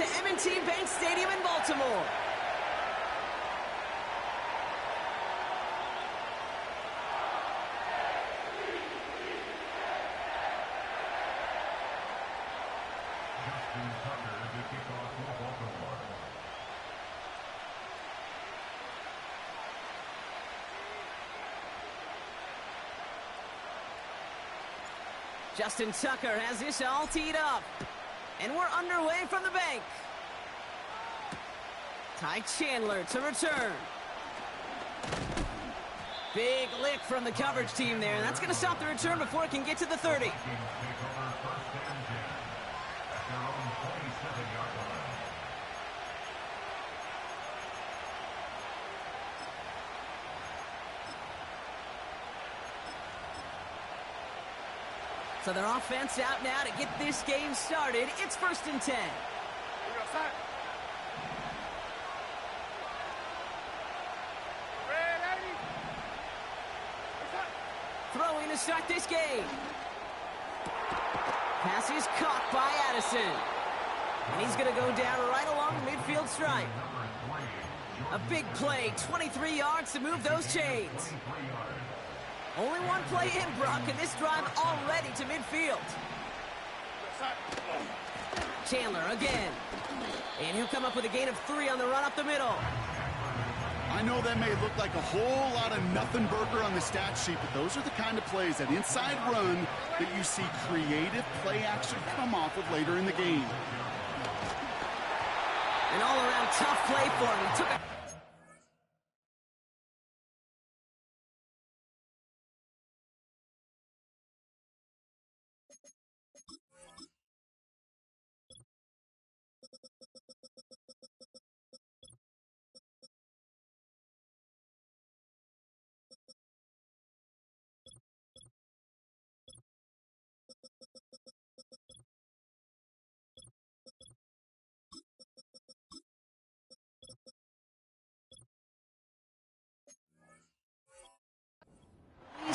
to M&T Bank Stadium in Baltimore. Justin Tucker has this all teed up. And we're underway from the bank. Ty Chandler to return. Big lick from the coverage team there. That's going to stop the return before it can get to the 30. So their offense out now to get this game started. It's 1st and 10. Throwing to start this game. Pass is caught by Addison. And he's going to go down right along the midfield stripe. A big play, 23 yards to move those chains. Only one play in, Brock, and this drive already to midfield. Chandler again. And he'll come up with a gain of 3 on the run up the middle. I know that may look like a whole lot of nothing burger on the stat sheet, but those are the kind of plays, that inside run, that you see creative play action come off of later in the game. An all-around tough play for him. He took a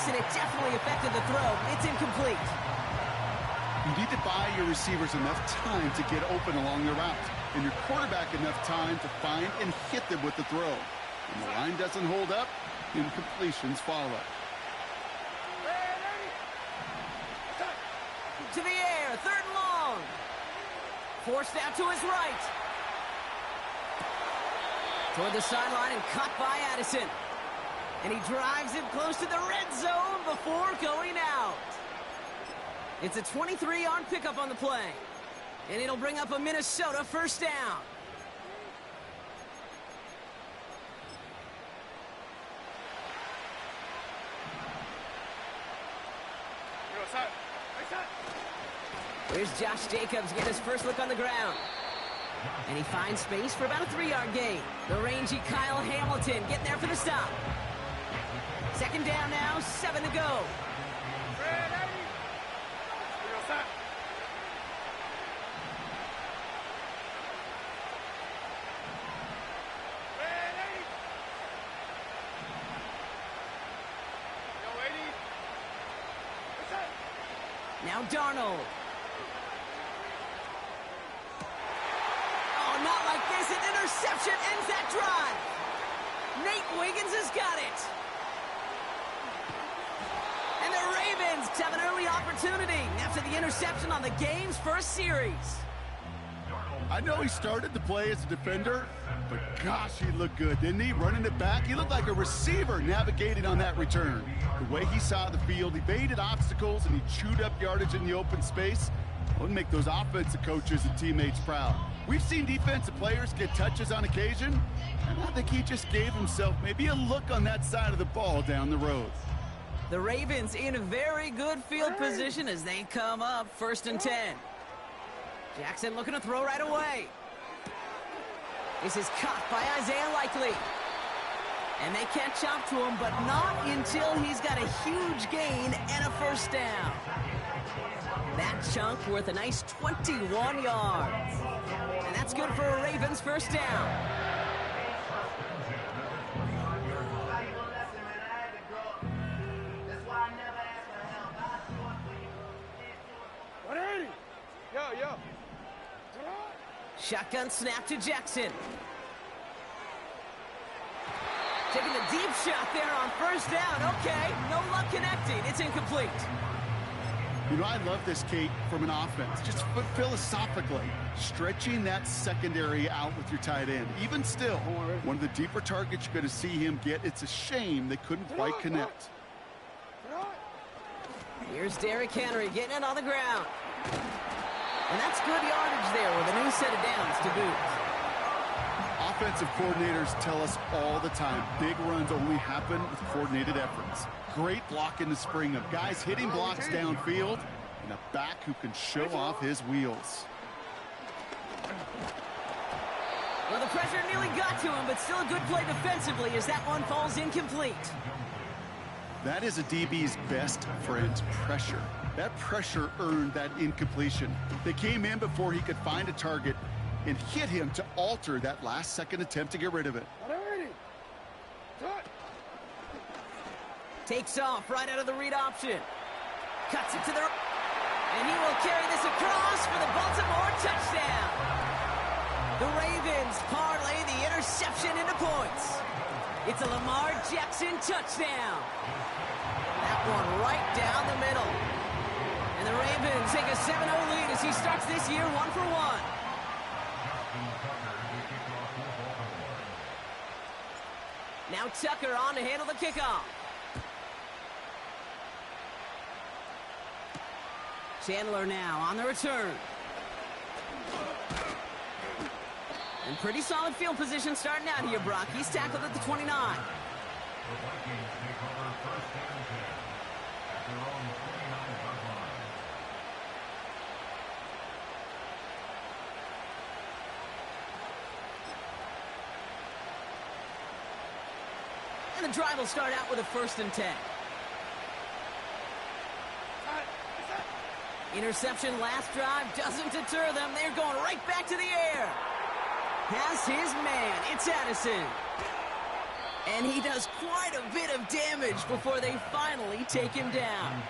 and it definitely affected the throw. It's incomplete. You need to buy your receivers enough time to get open along the route, and your quarterback enough time to find and hit them with the throw. When the line doesn't hold up, incompletions follow. To the air, 3rd and long. Forced out to his right. Toward the sideline and caught by Addison. And he drives it close to the red zone before going out. It's a 23-yard pickup on the play. And it'll bring up a Minnesota 1st down. Here's Josh Jacobs getting his first look on the ground. And he finds space for about a 3-yard gain. The rangy Kyle Hamilton getting there for the stop. 2nd down now, 7 to go. Now Darnold. Oh, not like this. An interception ends that drive. Nate Wiggins has got it. And the Ravens have an early opportunity after the interception on the game's first series. I know he started to play as a defender, but gosh, he looked good, didn't he? Running it back, he looked like a receiver navigating on that return. The way he saw the field, he evaded obstacles, and he chewed up yardage in the open space. It would make those offensive coaches and teammates proud. We've seen defensive players get touches on occasion, and I think he just gave himself maybe a look on that side of the ball down the road. The Ravens in a very good field position as they come up 1st and 10. Jackson looking to throw right away. This is caught by Isaiah Likely. And they catch up to him, but not until he's got a huge gain and a 1st down. That chunk worth a nice 21 yards. And that's good for a Ravens 1st down. Shotgun snap to Jackson. Taking the deep shot there on first down. Okay, no luck connecting. It's incomplete. You know, I love this, Kate, from an offense. Just philosophically, stretching that secondary out with your tight end. Even still, one of the deeper targets you're going to see him get. It's a shame they couldn't quite connect. Here's Derrick Henry getting it on the ground. And that's good yardage there with a new set of downs to boot. Offensive coordinators tell us all the time, big runs only happen with coordinated efforts. Great block in the spring of guys hitting blocks downfield and a back who can show off his wheels. Well, the pressure nearly got to him, but still a good play defensively as that one falls incomplete. That is a DB's best friend, pressure. That pressure earned that incompletion. They came in before he could find a target and hit him to alter that last-second attempt to get rid of it. Takes off right out of the read option. Cuts it to the... And he will carry this across for the Baltimore touchdown. The Ravens parlay the interception into points. It's a Lamar Jackson touchdown. That one right down the middle. And the Ravens take a 7-0 lead as he starts this year 1-for-1. Now Tucker on to handle the kickoff. Chandler now on the return. And pretty solid field position starting out here, Brock. He's tackled at the 29. And the drive will start out with a 1st and 10. Interception last drive doesn't deter them. They're going right back to the air. Has his man. It's Addison. And he does quite a bit of damage before they finally take him down.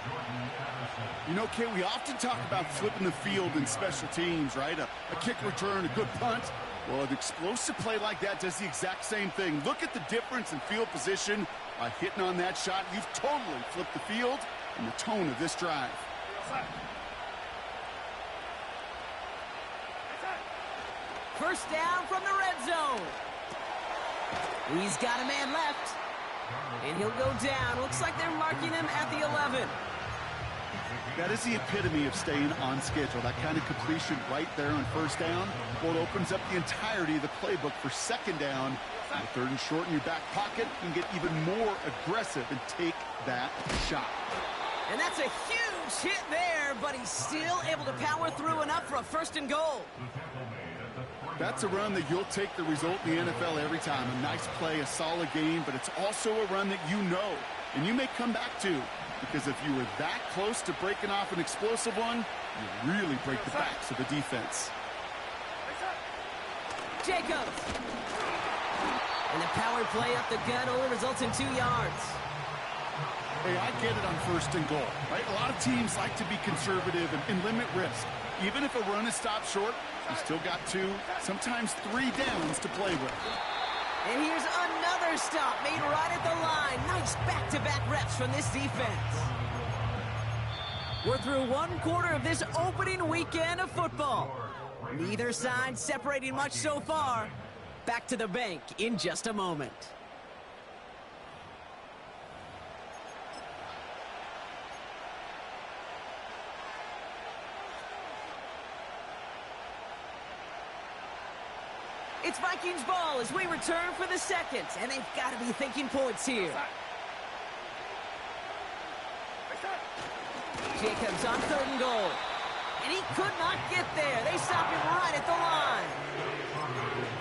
You know, Kate, we often talk about flipping the field in special teams, right? A kick return, a good punt. Well, an explosive play like that does the exact same thing. Look at the difference in field position by hitting on that shot. You've totally flipped the field and the tone of this drive. First down from the red zone. He's got a man left. And he'll go down. Looks like they're marking him at the 11. That is the epitome of staying on schedule. That kind of completion right there on first down. Well, it opens up the entirety of the playbook for second down. With 3rd and short in your back pocket, you can get even more aggressive and take that shot. And that's a huge hit there, but he's still able to power through enough for a 1st and goal. That's a run that you'll take the result in the NFL every time. A nice play, a solid game, but it's also a run that you know and you may come back to, because if you were that close to breaking off an explosive one, you really break the backs of the defense. Jacobs. And the power play up the gut only results in 2 yards. Hey, I get it on 1st and goal, right? A lot of teams like to be conservative and limit risk. Even if a run is stopped short, you still got 2, sometimes 3 downs to play with. And here's another stop made right at the line. Nice back-to-back reps from this defense. We're through 1 quarter of this opening weekend of football. Neither side separating much so far. Back to the bank in just a moment. It's Vikings ball as we return for the 2nd, and they've got to be thinking points here. Jacobs on 3rd and goal. And he could not get there. They stop him right at the line.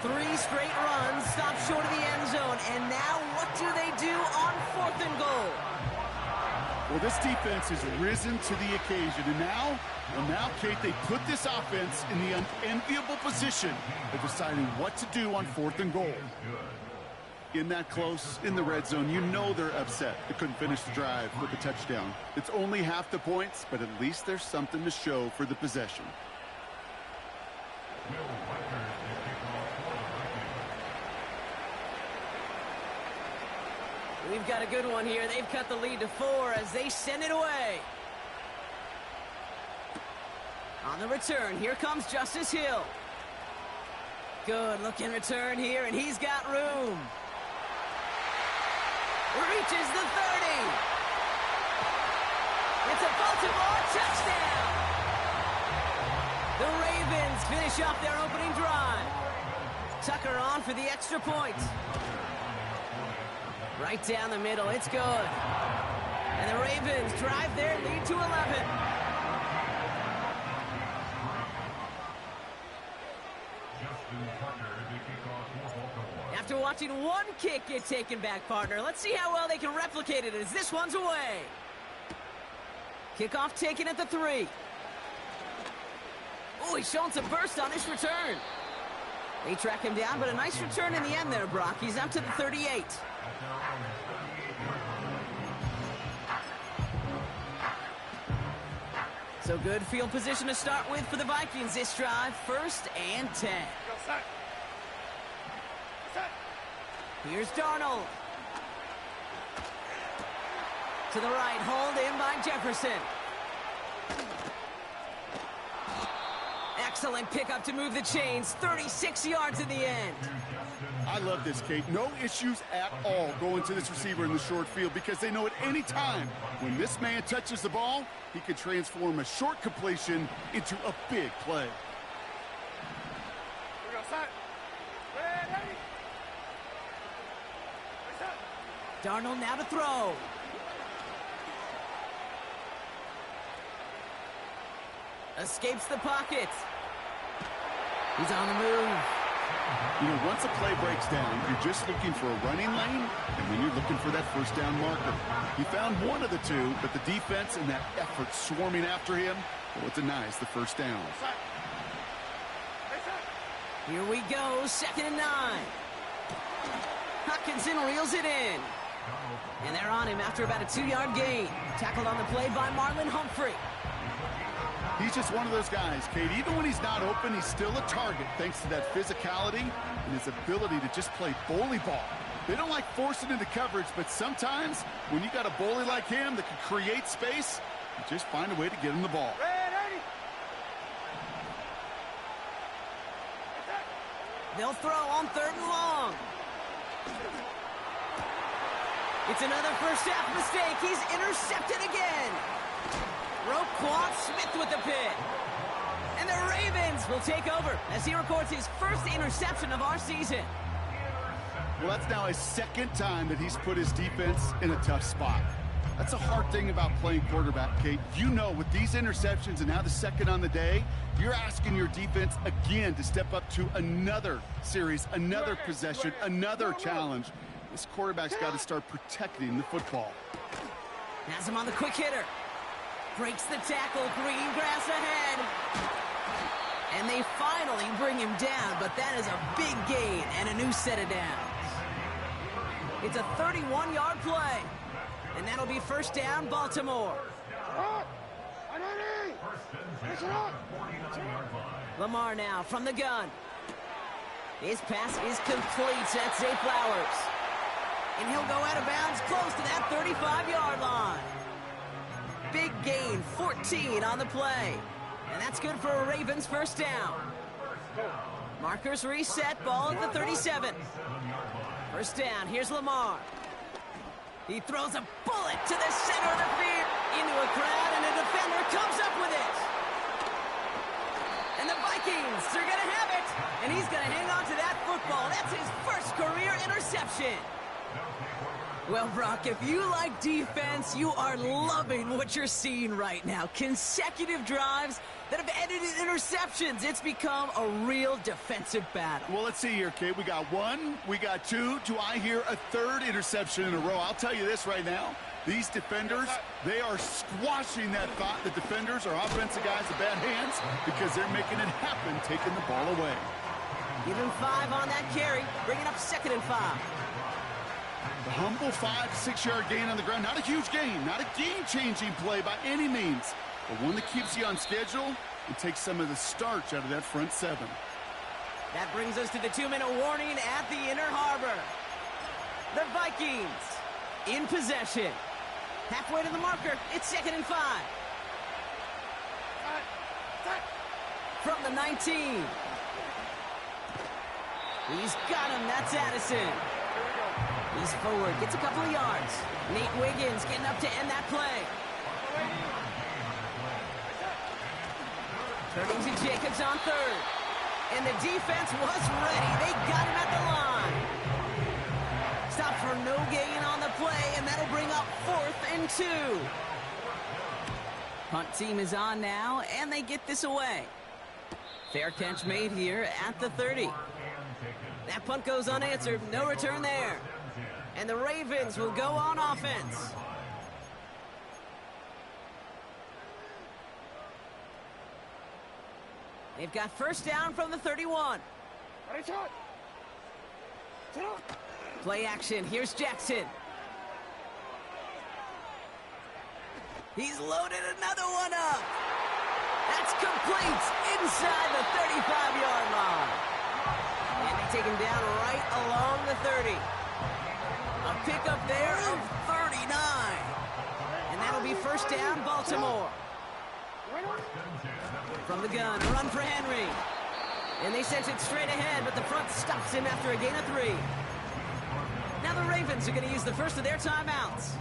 3 straight runs, stop short of the end zone. And now what do they do on 4th and goal? Well, this defense has risen to the occasion, and now, Kate, they put this offense in the unenviable position of deciding what to do on 4th and goal. In that close, in the red zone, you know they're upset. They couldn't finish the drive with a touchdown. It's only half the points, but at least there's something to show for the possession. We've got a good one here. They've cut the lead to 4 as they send it away. On the return, here comes Justice Hill. Good looking return here, and he's got room. Reaches the 30. It's a Baltimore touchdown. The Ravens finish off their opening drive. Tucker on for the extra point. Right down the middle, it's good. And the Ravens drive their lead to 11. After watching one kick get taken back, partner, let's see how well they can replicate it as this one's away. Kickoff taken at the 3. Oh, he's showing some burst on this return. They track him down, but a nice return in the end there, Brock. He's up to the 38. So good field position to start with for the Vikings this drive. 1st and 10. Here's Darnold. To the right, hold in by Jefferson. Excellent pickup to move the chains. 36 yards in the end. I love this, Kate. No issues at all going to this receiver in the short field because they know at any time when this man touches the ball, he can transform a short completion into a big play. Darnold now to throw. Escapes the pocket. He's on the move. You know, once a play breaks down, you're just looking for a running lane, and then you're looking for that first down marker. He found one of the two, but the defense and that effort swarming after him, well, it denies the first down. Here we go, 2nd and 9. Hutchinson reels it in. And they're on him after about a 2-yard gain. Tackled on the play by Marlon Humphrey. He's just one of those guys, Kate. Even when he's not open, he's still a target thanks to that physicality and his ability to just play bully ball. They don't like forcing into coverage, but sometimes when you got a bully like him that can create space, you just find a way to get him the ball. They'll throw on 3rd and long. It's another first half mistake. He's intercepted again. Roquan Smith with the pick. And the Ravens will take over as he records his first interception of our season. Well, that's now his 2nd time that he's put his defense in a tough spot. That's a hard thing about playing quarterback, Kate. You know, with these interceptions and now the 2nd on the day, you're asking your defense again to step up to another series, another possession, another challenge. This quarterback's got to start protecting the football. Has him on the quick hitter. Breaks the tackle. Green grass ahead. And they finally bring him down, but that is a big gain and a new set of downs. It's a 31-yard play. And that'll be 1st down, Baltimore. Lamar now from the gun. His pass is complete. That's Zay Flowers. And he'll go out of bounds close to that 35-yard line. Big gain, 14 on the play. And that's good for a Ravens 1st down. Markers reset, ball at the 37. 1st down, here's Lamar. He throws a bullet to the center of the field. Into a crowd, and a defender comes up with it. And the Vikings are going to have it. And he's going to hang on to that football. That's his first career interception. Well, Brock, if you like defense, you are loving what you're seeing right now. Consecutive drives that have ended in interceptions. It's become a real defensive battle. Well, let's see here, Kate. We got 1, we got 2. Do I hear a 3rd interception in a row? I'll tell you this right now. These defenders, they are squashing that thought. The defenders are offensive guys with bad hands because they're making it happen, taking the ball away. Give him 5 on that carry. Bring it up 2nd and 5. The humble 5 to 6 yard gain on the ground. Not a huge gain, not a game-changing play by any means, but one that keeps you on schedule and takes some of the starch out of that front 7. That brings us to the 2-minute warning at the Inner Harbor. The Vikings in possession. Halfway to the marker. It's 2nd and 5. From the 19. He's got him. That's Addison. He's forward. Gets a couple of yards. Nate Wiggins getting up to end that play. Turning to Jacobs on 3rd. And the defense was ready. They got him at the line. Stop for no gain on the play, and that'll bring up 4th and 2. Punt team is on now, and they get this away. Fair catch made here at the 30. That punt goes unanswered. No return there. And the Ravens will go on offense. They've got first down from the 31. Play action. Here's Jackson. He's loaded another one up. That's complete inside the 35-yard line. And they take him down right along the 30. A pickup there of 39. And that'll be first down, Baltimore. From the gun, a run for Henry. And they sent it straight ahead, but the front stops him after a gain of 3. Now the Ravens are going to use the first of their timeouts.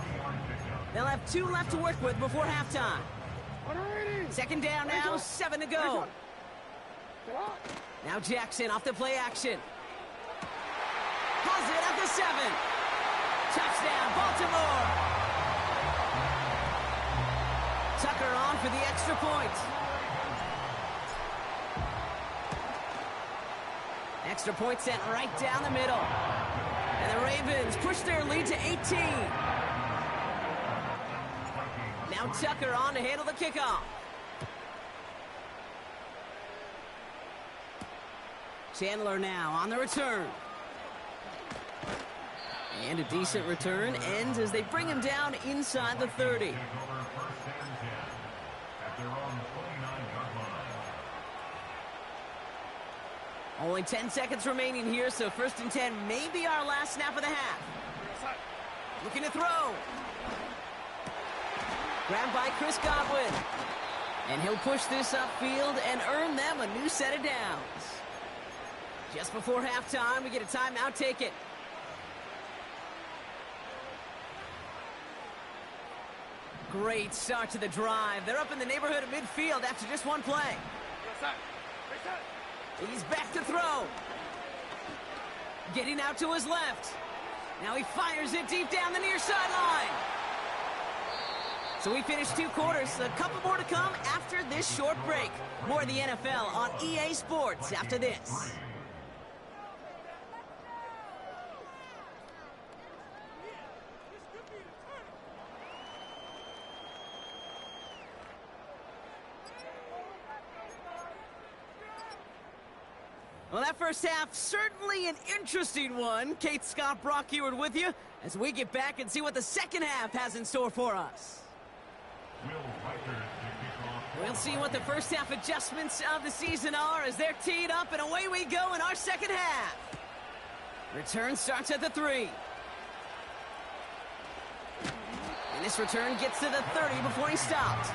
They'll have 2 left to work with before halftime. 2nd down now, 7 to go. Now Jackson off the play action. Has it at the 7. Touchdown, Baltimore. Tucker on for the extra point. Extra point sent right down the middle. And the Ravens push their lead to 18. Now Tucker on to handle the kickoff. Chandler now on the return. And a decent return ends as they bring him down inside the 30. Only 10 seconds remaining here, so 1st and 10 may be our last snap of the half. Looking to throw. Grabbed by Chris Godwin. And he'll push this upfield and earn them a new set of downs. Just before halftime, we get a timeout. Take it. Great start to the drive. They're up in the neighborhood of midfield after just one play. He's back to throw. Getting out to his left. Now he fires it deep down the near sideline. So we finished 2 quarters. A couple more to come after this short break. More of the NFL on EA Sports after this. Well, that first half, certainly an interesting one. Kate Scott, Brock Eward with you as we get back and see what the second half has in store for us. We'll see what the first half adjustments of the season are as they're teed up, and away we go in our second half. Return starts at the 3. And this return gets to the 30 before he stopped.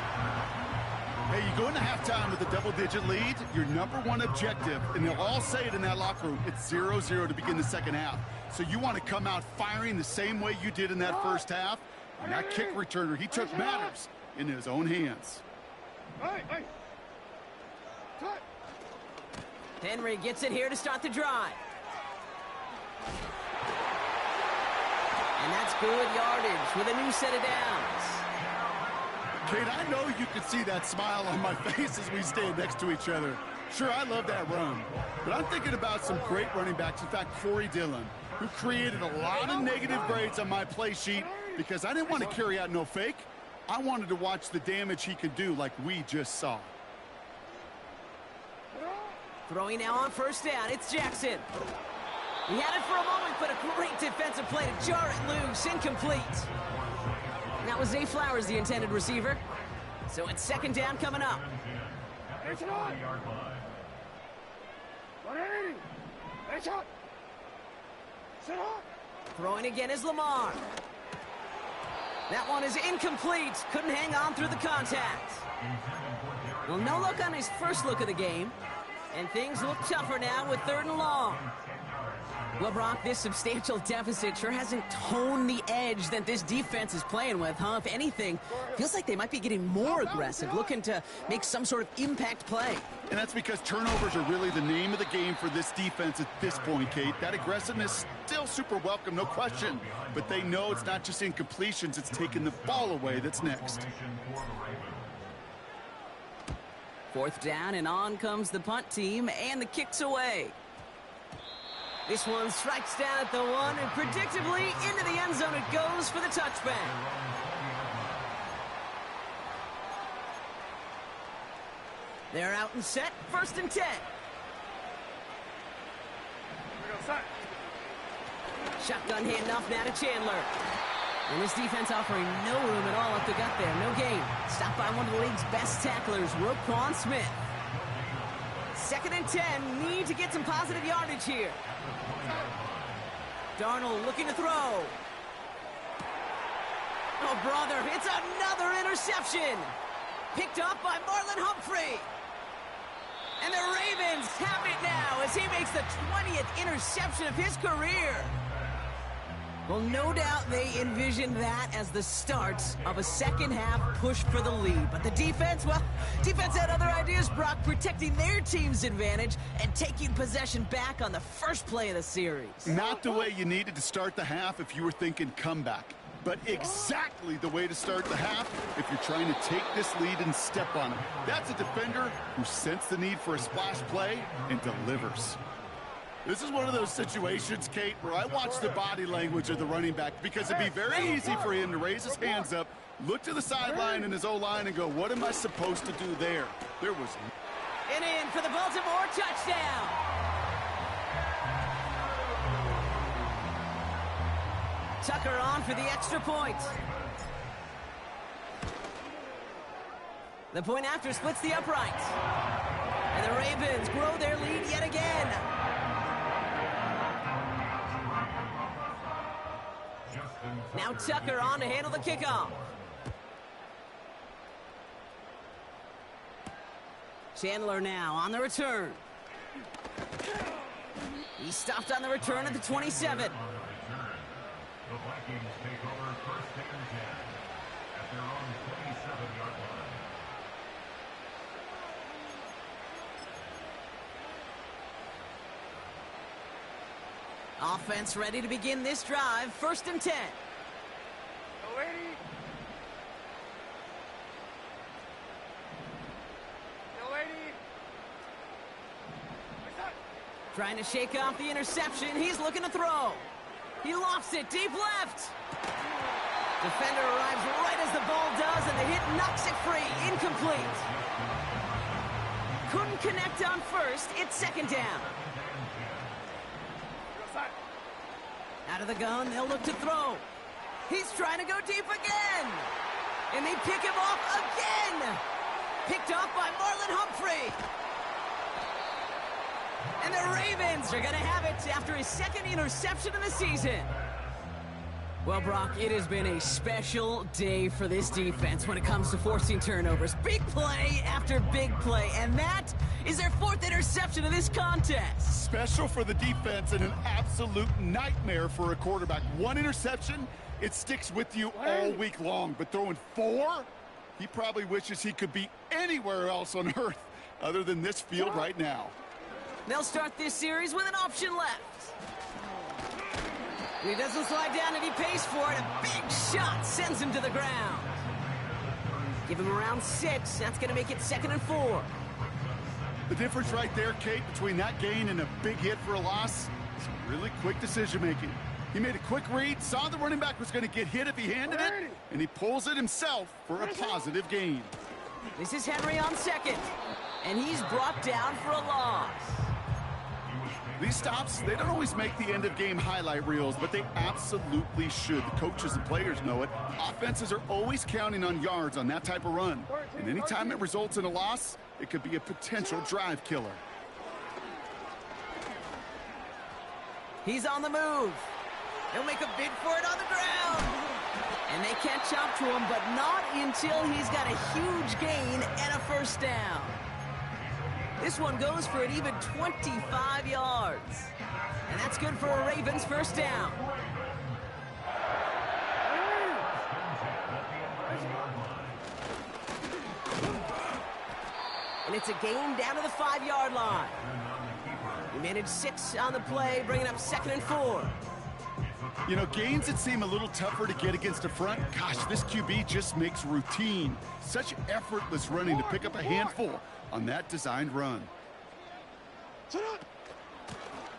Hey, you go into halftime with a double-digit lead, your number one objective, and they'll all say it in that locker room, it's 0-0 to begin the second half. So you want to come out firing the same way you did in that first half. And that kick returner, he took matters into his own hands. Henry gets it here to start the drive. And that's good yardage with a new set of downs. Kate, I know you can see that smile on my face as we stand next to each other. Sure, I love that run, but I'm thinking about some great running backs. In fact, Corey Dillon, who created a lot of negative grades on my play sheet because I didn't want to carry out no fake. I wanted to watch the damage he could do like we just saw. Throwing now on first down, it's Jackson. He had it for a moment, but a great defensive play to jar it loose, incomplete. That was Zay Flowers, the intended receiver. So it's second down coming up. Throwing again is Lamar. That one is incomplete. Couldn't hang on through the contact. Well, no look on his first look of the game. And things look tougher now with 3rd and long. Well, Brock, this substantial deficit sure hasn't toned the edge that this defense is playing with, huh? If anything, feels like they might be getting more aggressive, looking to make some sort of impact play. And that's because turnovers are really the name of the game for this defense at this point, Kate. That aggressiveness still super welcome, no question. But they know it's not just incompletions, it's taking the ball away that's next. 4th down, and on comes the punt team, and the kick's away. This one strikes down at the 1, and predictably into the end zone it goes for the touchback. They're out and set, 1st and 10. Shotgun handoff now to Chandler. And this defense offering no room at all up the gut there. No gain. Stopped by one of the league's best tacklers, Roquan Smith. 2nd and 10. Need to get some positive yardage here. Darnold looking to throw. Oh, brother, it's another interception. Picked up by Marlon Humphrey. And the Ravens have it now as he makes the 20th interception of his career. Well, no doubt they envisioned that as the start of a second-half push for the lead. But the defense, well, defense had other ideas, Brock, protecting their team's advantage and taking possession back on the first play of the series. Not the way you needed to start the half if you were thinking comeback, but exactly the way to start the half if you're trying to take this lead and step on it. That's a defender who sensed the need for a splash play and delivers. This is one of those situations, Kate, where I watch the body language of the running back because it'd be very easy for him to raise his hands up, look to the sideline in his O-line and go, what am I supposed to do there? There was... And in for the Baltimore touchdown. Tucker on for the extra point. The point after splits the uprights. And the Ravens grow their lead yet again. Now Tucker on to handle the kickoff. Chandler now on the return. He stopped on the return at the 27. The Vikings take over 1st and 10 at their own 27-yard line. Offense ready to begin this drive. 1st and 10. Trying to shake off the interception. He's looking to throw. He lofts it deep left. Defender arrives right as the ball does, and the hit knocks it free. Incomplete. Couldn't connect on first. It's 2nd down. Out of the gun, they'll look to throw. He's trying to go deep again. And they pick him off again. Picked off by Marlon Humphrey. And the Ravens are going to have it after his 2nd interception of the season. Well, Brock, it has been a special day for this defense when it comes to forcing turnovers. Big play after big play, and that is their 4th interception of this contest. Special for the defense and an absolute nightmare for a quarterback. 1 interception, it sticks with you all week long, but throwing 4, he probably wishes he could be anywhere else on earth other than this field right now. They'll start this series with an option left. And he doesn't slide down and he pays for it. A big shot sends him to the ground. Give him around 6. That's going to make it 2nd and 4. The difference right there, Kate, between that gain and a big hit for a loss is really quick decision-making. He made a quick read, saw the running back was going to get hit if he handed it, and he pulls it himself for a positive gain. This is Henry on 2nd, and he's brought down for a loss. These stops, they don't always make the end-of-game highlight reels, but they absolutely should. The coaches and players know it. Offenses are always counting on yards on that type of run. And anytime it results in a loss, it could be a potential drive killer. He's on the move. He'll make a bid for it on the ground. And they catch up to him, but not until he's got a huge gain and a first down. This one goes for an even 25 yards. And that's good for a Ravens first down. And it's a gain down to the 5-yard line. He managed 6 on the play, bringing up 2nd and 4. You know, gains that seem a little tougher to get against a front, gosh, this QB just makes routine. Such effortless running to pick up a handful on that designed run.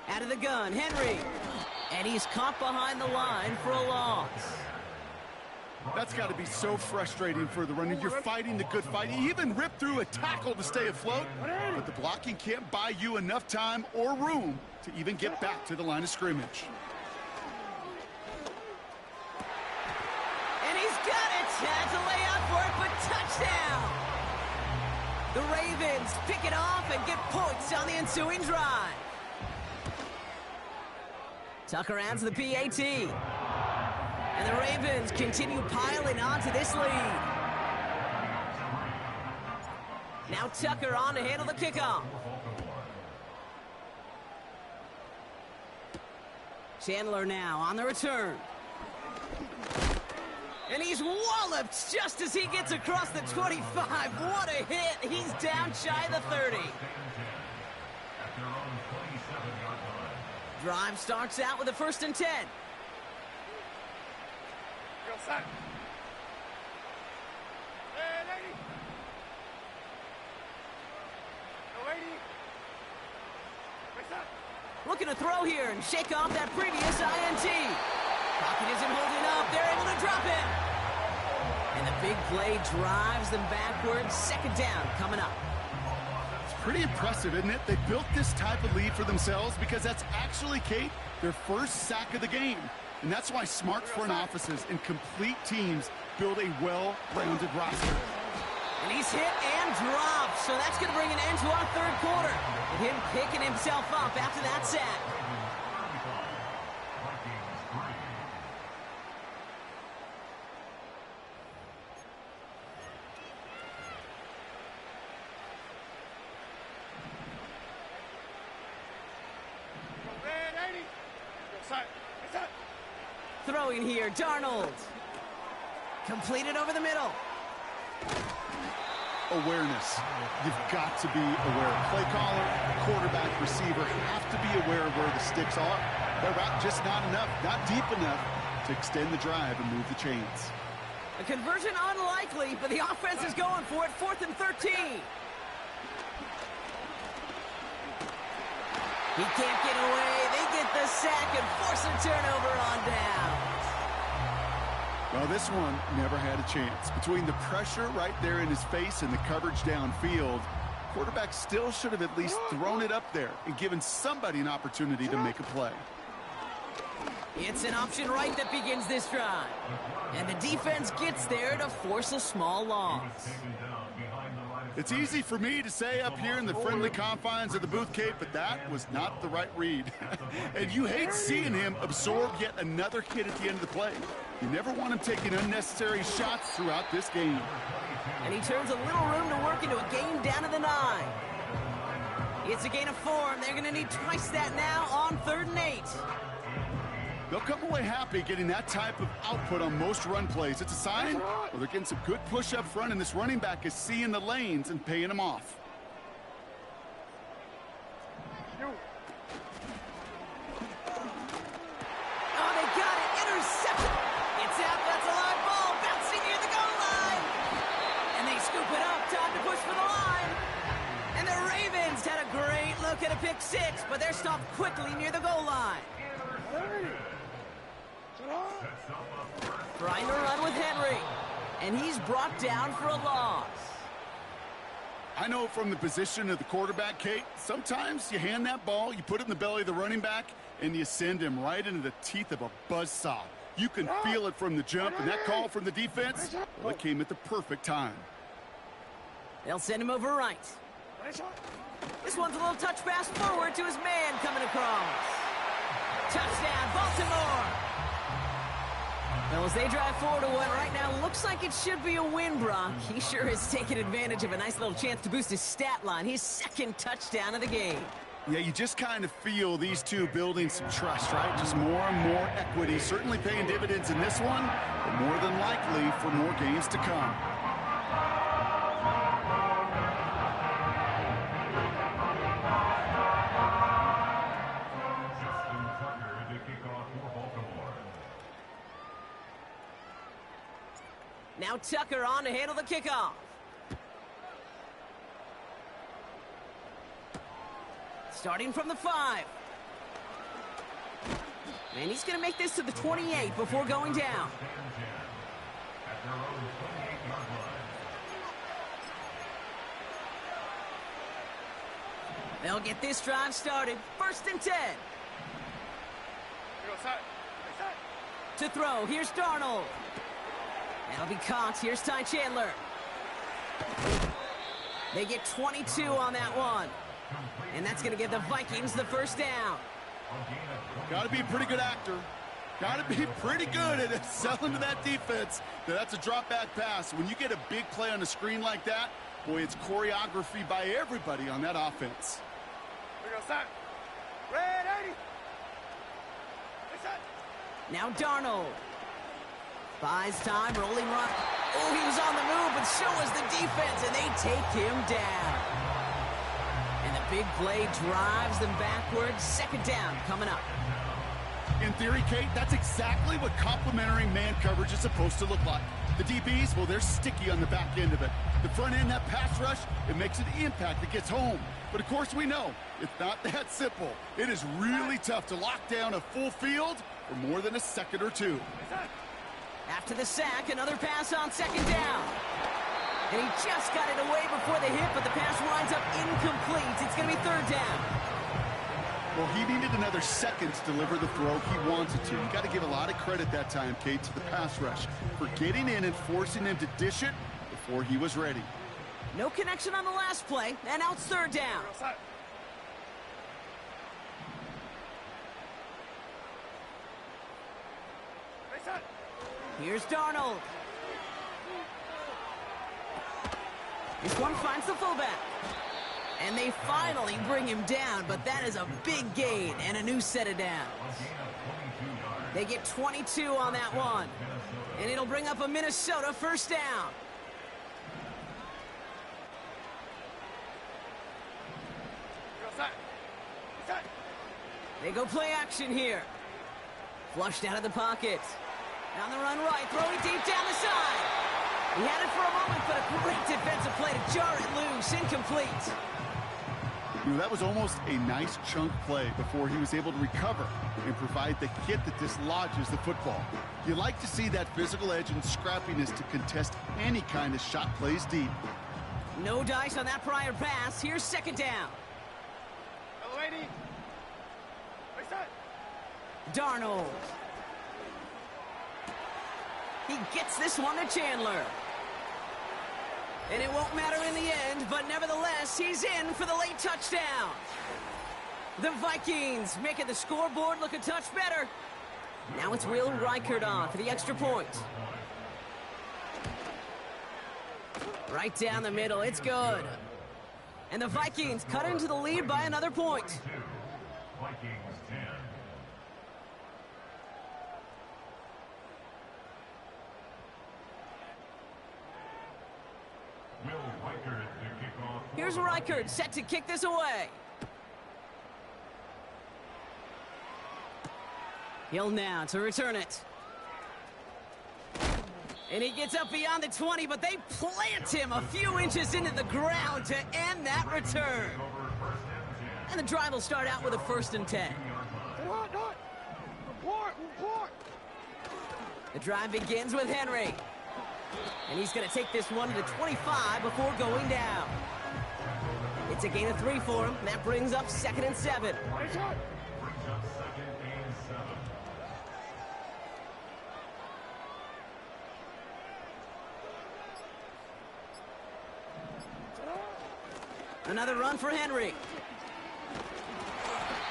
Out of the gun, Henry. And he's caught behind the line for a loss. That's got to be so frustrating for the runner. You're fighting the good fight. You even rip through a tackle to stay afloat, but the blocking can't buy you enough time or room to even get back to the line of scrimmage. And he's got it. Has a layout for it, but touchdown. The Ravens pick it off and get points on the ensuing drive. Tucker adds the PAT. And the Ravens continue piling on to this lead. Now Tucker on to handle the kickoff. Chandler now on the return. And he's walloped just as he gets across the 25. What a hit. He's down shy of the 30. Drive starts out with a 1st and 10. Looking to throw here and shake off that previous INT. Pocket isn't holding up. They're able to drop it. And the big play drives them backwards. 2nd down coming up. It's pretty impressive, isn't it? They built this type of lead for themselves because that's actually, Kate, their first sack of the game. And that's why smart front offices and complete teams build a well-rounded roster. And he's hit and dropped, so that's going to bring an end to our 3rd quarter. With him picking himself up after that sack. Throwing here, Darnold. Completed over the middle. Awareness. You've got to be aware. Play caller, quarterback, receiver have to be aware of where the sticks are. They're just not enough, not deep enough to extend the drive and move the chains. A conversion unlikely, but the offense is going for it. 4th and 13. He can't get away. They get the sack and force a turnover on down. Well, this one never had a chance. Between the pressure right there in his face and the coverage downfield, quarterback still should have at least thrown it up there and given somebody an opportunity to make a play. It's an option right that begins this drive. And the defense gets there to force a small loss. It's easy for me to say up here in the friendly confines of the booth, Kate, but that was not the right read. And you hate seeing him absorb yet another hit at the end of the play. You never want him taking unnecessary shots throughout this game. And he turns a little room to work into a gain down to the 9. It's a gain of 4, and they're going to need twice that now on 3rd and 8. They'll come away happy getting that type of output on most run plays. It's a sign well, they're getting some good push up front, and this running back is seeing the lanes and paying them off. Oh, they got it. Interception. It's out. That's a live ball. Bouncing near the goal line. And they scoop it up. Time to push for the line. And the Ravens had a great look at a pick 6, but they're stopped quickly near the goal line. Trying to run with Henry. And he's brought down for a loss. I know from the position of the quarterback, Kate, sometimes you hand that ball, you put it in the belly of the running back, and you send him right into the teeth of a buzzsaw. You can feel it from the jump, and that call from the defense, well, it came at the perfect time. They'll send him over right. This one's a little touch pass forward to his man coming across. Touchdown, Baltimore. Well, as they drive forward to what right now looks like it should be a win, Brock. He sure has taken advantage of a nice little chance to boost his stat line. His second touchdown of the game. Yeah, you just kind of feel these two building some trust, right? Just more and more equity. Certainly paying dividends in this one, but more than likely for more games to come. Justin Tucker to kick off for Baltimore. Now Tucker on to handle the kickoff. Starting from the 5. And he's going to make this to the 28 before going down. At their own 28-yard line. They'll get this drive started. 1st and 10. To throw, here's Darnold. That'll be caught. Here's Ty Chandler. They get 22 on that one. And that's going to give the Vikings the first down. Got to be a pretty good actor. Got to be pretty good at selling to that defense. That's a drop-back pass. When you get a big play on the screen like that, boy, it's choreography by everybody on that offense. Now Darnold. Buys time, rolling run. Oh, he was on the move, but so was the defense, and they take him down. And the big play drives them backwards. 2nd down coming up. In theory, Kate, that's exactly what complementary man coverage is supposed to look like. The DBs, well, they're sticky on the back end of it. The front end, that pass rush, it makes an impact. It gets home. But, of course, we know it's not that simple. It is really tough to lock down a full field for more than a second or two. After the sack, another pass on 2nd down. And he just got it away before the hit, but the pass winds up incomplete. It's going to be 3rd down. Well, he needed another second to deliver the throw he wanted to. You got to give a lot of credit that time, Kate, to the pass rush for getting in and forcing him to dish it before he was ready. No connection on the last play, and now it's 3rd down. Here's Darnold. This one finds the fullback. And they finally bring him down, but that is a big gain and a new set of downs. They get 22 on that one. And it'll bring up a Minnesota 1st down. They go play action here. Flushed out of the pocket. On the run right, throwing deep down the side. He had it for a moment, but a great defensive play to jar it loose. Incomplete. You know, that was almost a nice chunk play before he was able to recover and provide the hit that dislodges the football. You like to see that physical edge and scrappiness to contest any kind of shot plays deep. No dice on that prior pass. Here's 2nd down. Darnold. He gets this one to Chandler. And it won't matter in the end, but nevertheless, he's in for the late touchdown. The Vikings making the scoreboard look a touch better. Now it's Will Reichert on for the extra point. Right down the middle, it's good. And the Vikings cut into the lead by another point. Vikings 10. Will Reichert to kick off. Here's Reichert set to kick this away. He'll now to return it. And he gets up beyond the 20, but they plant him a few inches into the ground to end that return. And the drive will start out with a 1st and 10. The drive begins with Henry. And he's going to take this one to 25 before going down. It's a gain of 3 for him. That brings up 2nd and 7. Brings up 2nd and 7. Another run for Henry.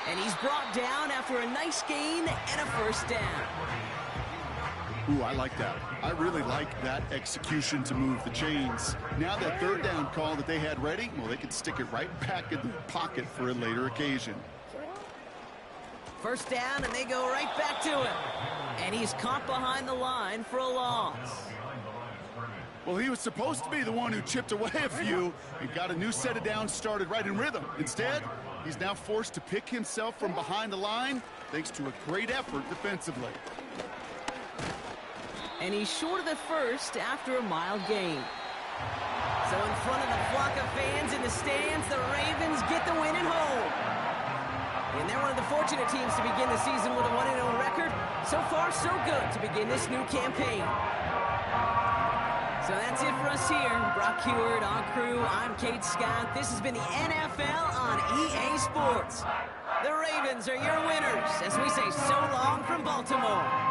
And he's brought down after a nice gain and a 1st down. Ooh, I like that. I really like that execution to move the chains. Now that third down call that they had ready, well, they could stick it right back in their pocket for a later occasion. First down, and they go right back to him. And he's caught behind the line for a loss. Well, he was supposed to be the one who chipped away a few and got a new set of downs started right in rhythm. Instead, he's now forced to pick himself from behind the line thanks to a great effort defensively. And he's short of the first after a mile gain. So in front of the flock of fans in the stands, the Ravens get the win at home. And they're one of the fortunate teams to begin the season with a 1-0 record. So far, so good to begin this new campaign. So that's it for us here. Brock Huard, on crew, I'm Kate Scott. This has been the NFL on EA Sports. The Ravens are your winners as we say so long from Baltimore.